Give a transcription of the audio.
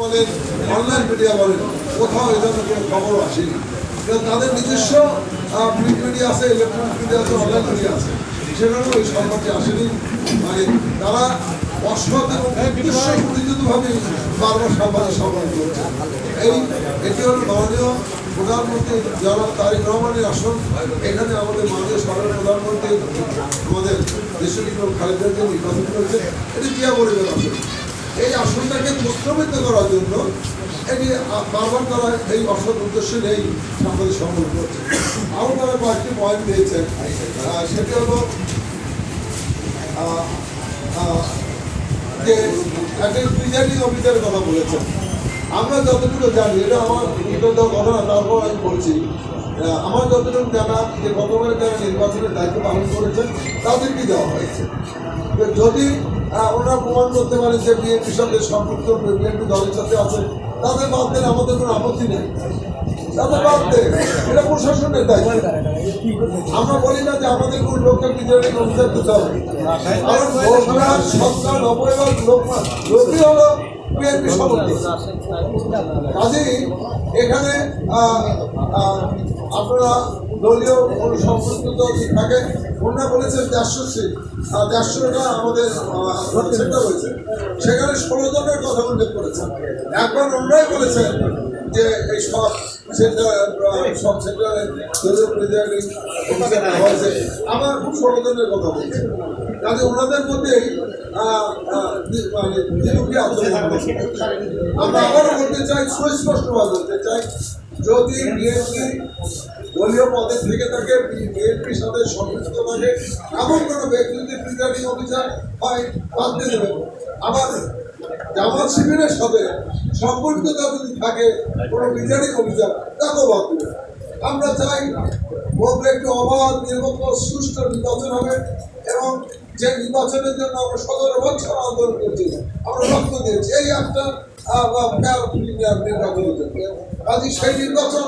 বলেন, online media বলেন, কোথাও এই ধরনের কোনো খবর আসেনি। তাদের নিজস্ব প্রিন্ট মিডিয়া আছে, ইলেকট্রনিক মিডিয়া আছে, অনলাইন মিডিয়া আছে, সেখানেও এই সংবাদটি আসেনি। মানে তারা অসৎ এবং উদ্দেশ্যপ্রণোদিতভাবে বারবার সংবাদের সম্পাদন করছে। এটি হল মাননীয় প্রধানমন্ত্রী জনাব তারেক রহমানের আসন। এখানে আমাদের মাননীয় সরকার প্রধানমন্ত্রী আমাদের দেশনীয় খালেদা জিয়া নির্বাচন করেছে। এটি জিয়া পরিবার আসন। এই আসনটাকে প্রস্তাবিত করার জন্য এটি বারবার তারা এই অসৎ উদ্দেশ্যে নেই সাংবাদিক সম্মেলন করছে। আরও তারা কয়েকটি পয়েন্ট দিয়েছেন, সেটি হলো যে একটা প্রিজাইডিং অফিসারের কথা বলেছেন। আমরা যতটুকু জানি, এটা আমার কথা না, তারপর আমি বলছি, আমার যতটুকু জানা যে গতবারে যারা নির্বাচনের দায়িত্ব পালন করেছেন তাদেরকে দেওয়া হয়েছে। যদি ওনারা প্রমাণ করতে পারেন যে বিএনপির সাথে সম্পৃক্ত, বিএনপি দলের সাথে আছে, তাদের বাদ দেন, আমাদের কোনো আপত্তি নেই, তাদের বাদ দেন, এটা প্রশাসনের দায়িত্ব। আমরা বলি না যে আমাদের কোন লোককে প্রিজাইডিং অফিসার দিতে হবে, কারণ 90% লোকই হলো বিএনপি সমর্থক। কাজেই এখানে আপনারা দলীয় কোনো সম্পৃক্ততা থাকে। ওনারা বলেছেন 150 সিট, 150টা আমাদের সেন্টার হয়েছে, সেখানে 16 জনের কথা উল্লেখ করেছেন। এখন ওনারাই বলেছেন যে এই সব সেন্টারে দলীয় প্রিজাইডিং অফিসার হয়েছে, আমার 16 জনের কথা বলছে। কাজে ওনাদের মধ্যেই আমরা আবারও বলতে চাই, সুস্পষ্টভাবে বলতে চাই, যদি বিএনপি দলীয় পদে থেকে থাকে, বিএনপির সাথে সম্পৃক্ত থাকে, এমন কোনো ব্যক্তি যদি প্রিজাইডিং অফিসার হয় বাদ দিয়ে দেবেন। আবার জামাত শিবিরের সাথে সম্পৃক্ততা যদি থাকে কোনো প্রিজাইডিং অফিসার, তাকেও বাদ দেবেন। আমরা চাই ভোট একটু অবাধ, নিরপেক্ষ, সুষ্ঠু নির্বাচন হবে, এবং যে নির্বাচনের জন্য আমরা 17 বছর আন্দোলন করছি, আমরা রক্ত দিয়েছি এই একটা নির্বাচনের জন্য। কাজে সেই নির্বাচন